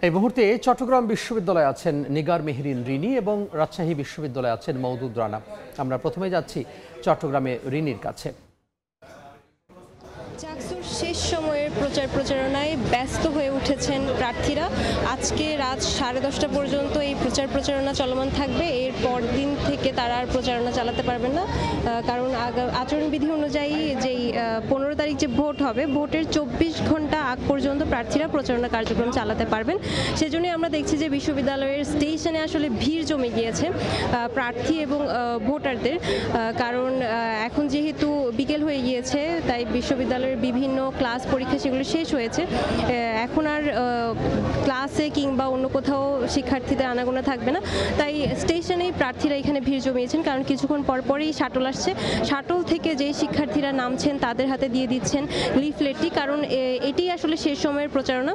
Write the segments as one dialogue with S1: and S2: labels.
S1: এই মুহূর্তে চট্টগ্রাম বিশ্ববিদ্যালয়ে আছেন নিগার মেহরিন রিনি এবং রাজশাহী বিশ্ববিদ্যালয়ে আছেন মওদুদ রানা। আমরা প্রথমে যাচ্ছি চট্টগ্রামে রিনির কাছে।
S2: চাকসুর শেষ সময়ের প্রচারণায় ব্যস্ত হয়ে উঠেছেন প্রার্থীরা। আজকে রাত 10:30 পর্যন্ত এই প্রচারণা চলমান থাকবে। এর পর দিন থেকে তারা আর প্রচারণা চালাতে পারবেন না, কারণ আচরণবিধি অনুযায়ী যেই 15 তারিখ যে ভোট হবে, ভোটের 24 ঘন্টা আগ পর্যন্ত প্রার্থীরা প্রচারণা কার্যক্রম চালাতে পারবেন। সেজন্যই আমরা দেখছি যে বিশ্ববিদ্যালয়ের স্টেশনে আসলে ভিড় জমে গিয়েছে প্রার্থী এবং ভোটারদের, কারণ এখন যেহেতু বিকেল হয়ে গিয়েছে তাই বিশ্ববিদ্যালয়ের বিভিন্ন ক্লাস পরীক্ষা সেগুলো শেষ হয়েছে। এখন আর ক্লাসে কিংবা অন্য কোথাও শিক্ষার্থীদের আনাগোনা থাকবে না, তাই স্টেশনেই প্রার্থীরা এখানে ভিড় জমিয়েছেন। কারণ কিছুক্ষণ পরপরই শাটল আসছে, শাটল থেকে যেই শিক্ষার্থীরা নামছেন তাদের হাতে দিয়ে দিচ্ছেন লিফলেটটি, কারণ এটি আসলে শেষ সময়ের প্রচারণা।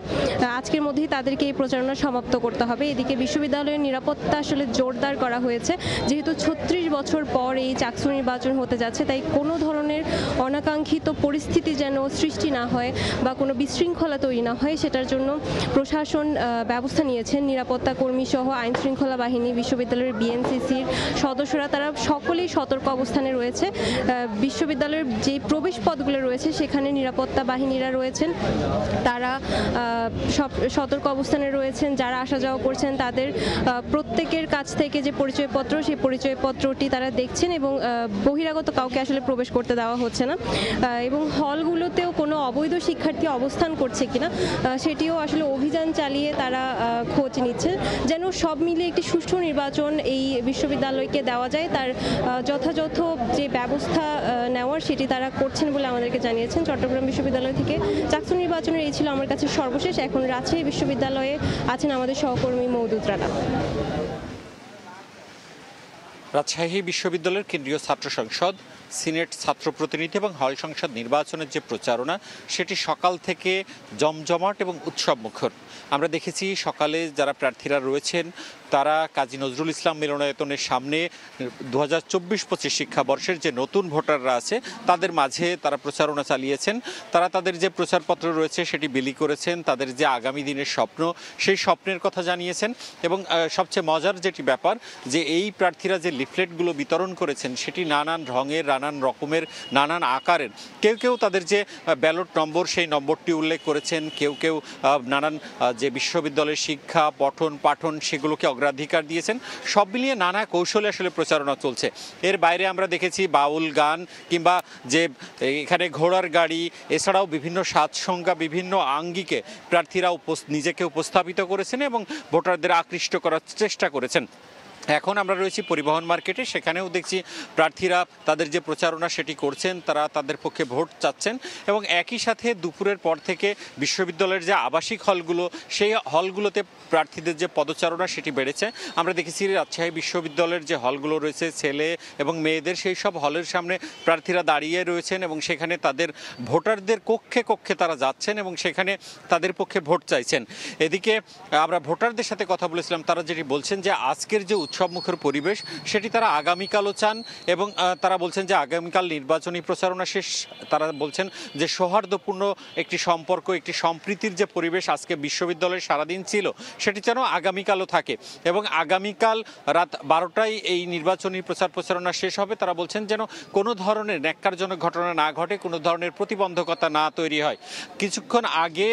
S2: আজকের মধ্যেই তাদেরকে এই প্রচারণা সমাপ্ত করতে হবে। এদিকে বিশ্ববিদ্যালয়ের নিরাপত্তা আসলে জোরদার করা হয়েছে, যেহেতু 36 বছর পর এই চাকসু নির্বাচন হতে যাচ্ছে, তাই কোনো ধরনের অনাকাঙ্ক্ষিত পরিস্থিতি যেন সৃষ্টি না হয় বা কোনো বিশৃঙ্খলা তৈরি না হয়, সেটার জন্য প্রশাসন ব্যবস্থা নিয়েছেন। নিরাপত্তা কর্মী সহ আইন শৃঙ্খলা বাহিনী, বিশ্ববিদ্যালয়ের বিএনসিসির সদস্যরা তারা সকলেই সতর্ক অবস্থানে রয়েছে। বিশ্ববিদ্যালয়ের যে প্রবেশ পথগুলো রয়েছে সেখানে নিরাপত্তা বাহিনীরা রয়েছেন, তারা সব সতর্ক অবস্থানে রয়েছেন। যারা আসা যাওয়া করছেন তাদের প্রত্যেকের কাছ থেকে যে পরিচয়পত্র, সেই পরিচয়পত্রটি তারা দেখছেন এবং বহিরাগত কাউকে আসলে প্রবেশ করতে দেওয়া হচ্ছে না। এবং হলগুলোতেও কোনো অবৈধ শিক্ষার্থী অবস্থান করছে কিনা সেটিও আসলে অভিযান চালিয়ে তারা খোঁজ নিচ্ছে, যেন সব মিলিয়ে একটি সুষ্ঠু নির্বাচন এই বিশ্ববিদ্যালয়কে দেওয়া যায়। তার যথাযথ যে ব্যবস্থা নেওয়ার সেটি তারা করছেন বলে আমাদেরকে জানিয়েছেন। চট্টগ্রাম বিশ্ববিদ্যালয় থেকে চাকসু নির্বাচনের এই ছিল আমার কাছে সর্বশেষ। এখন রাজশাহী বিশ্ববিদ্যালয়ে আছেন আমাদের সহকর্মী মওদুদ রানা।
S3: রাজশাহী বিশ্ববিদ্যালয়ের কেন্দ্রীয় ছাত্র সংসদ, সিনেট ছাত্র প্রতিনিধি এবং হল সংসদ নির্বাচনের যে প্রচারণা, সেটি সকাল থেকে জমজমাট এবং উৎসব মুখর। আমরা দেখেছি সকালে যারা প্রার্থীরা রয়েছেন তারা কাজী নজরুল ইসলাম মিলনায়তনের সামনে 2024-25 শিক্ষাবর্ষের যে নতুন ভোটাররা আছে তাদের মাঝে তারা প্রচারণা চালিয়েছেন। তারা তাদের যে প্রচারপত্র রয়েছে সেটি বিলি করেছেন, তাদের যে আগামী দিনের স্বপ্ন সেই স্বপ্নের কথা জানিয়েছেন। এবং সবচেয়ে মজার যেটি ব্যাপার, যে এই প্রার্থীরা যে লিফলেটগুলো বিতরণ করেছেন সেটি নানান রঙের, নানান রকমের, নানান আকারের। কেউ কেউ তাদের যে ব্যালট নম্বর সেই নম্বরটি উল্লেখ করেছেন, কেউ কেউ নানান যে বিশ্ববিদ্যালয়ের শিক্ষা, পঠন পাঠন সেগুলোকে অগ্রাধিকার দিয়েছেন। সব মিলিয়ে নানা কৌশলে আসলে প্রচারণা চলছে। এর বাইরে আমরা দেখেছি বাউল গান কিংবা যে এখানে ঘোড়ার গাড়ি, এছাড়াও বিভিন্ন সাজসংজ্ঞা, বিভিন্ন আঙ্গিকে প্রার্থীরা নিজেকে উপস্থাপিত করেছেন এবং ভোটারদের আকৃষ্ট করার চেষ্টা করেছেন। এখন আমরা রয়েছি পরিবহন মার্কেটে, সেখানেও দেখছি প্রার্থীরা তাদের যে প্রচারণা সেটি করছেন, তারা তাদের পক্ষে ভোট চাচ্ছেন। এবং একই সাথে দুপুরের পর থেকে বিশ্ববিদ্যালয়ের যে আবাসিক হলগুলো, সেই হলগুলোতে প্রার্থীদের যে পদচারণা সেটি বেড়েছে। আমরা দেখেছি রাজশাহী বিশ্ববিদ্যালয়ের যে হলগুলো রয়েছে ছেলে এবং মেয়েদের, সেই সব হলের সামনে প্রার্থীরা দাঁড়িয়ে রয়েছেন এবং সেখানে তাদের ভোটারদের কক্ষে কক্ষে তারা যাচ্ছেন এবং সেখানে তাদের পক্ষে ভোট চাইছেন। এদিকে আমরা ভোটারদের সাথে কথা বলেছিলাম, তারা যেটি বলছেন যে আজকের যে উৎসবমুখর পরিবেশ সেটি তারা আগামীকালও চান এবং তারা বলছেন যে আগামীকাল নির্বাচনী প্রচারণা শেষ, তারা বলছেন যে সৌহার্দ্যপূর্ণ একটি সম্পর্ক, একটি সম্প্রীতির যে পরিবেশ আজকে বিশ্ববিদ্যালয়ে সারাদিন ছিল সেটি যেন আগামীকালও থাকে। এবং আগামীকাল রাত 12টায় এই নির্বাচনী প্রচারণা শেষ হবে। তারা বলছেন যেন কোনো ধরনের ন্যাক্কারজনক ঘটনা না ঘটে, কোনো ধরনের প্রতিবন্ধকতা না তৈরি হয়। কিছুক্ষণ আগে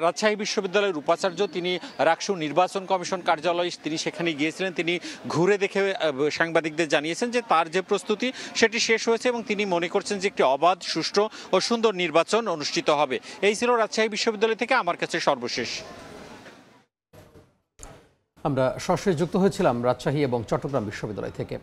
S3: রাজশাহী বিশ্ববিদ্যালয়ের উপাচার্য, তিনি রাকসু নির্বাচন কমিশন কার্যালয়, তিনি সেখানে গিয়েছিলেন। তিনি ঘুরে দেখে সাংবাদিকদের জানিয়েছেন যে তার যে প্রস্তুতি সেটি শেষ হয়েছে এবং তিনি মনে করছেন যে একটি অবাধ, সুষ্ঠু ও সুন্দর নির্বাচন অনুষ্ঠিত হবে। এই ছিল রাজশাহী বিশ্ববিদ্যালয় থেকে আমার কাছে সর্বশেষ।
S1: আমরা সরাসরি যুক্ত হয়েছিলাম রাজশাহী এবং চট্টগ্রাম বিশ্ববিদ্যালয় থেকে।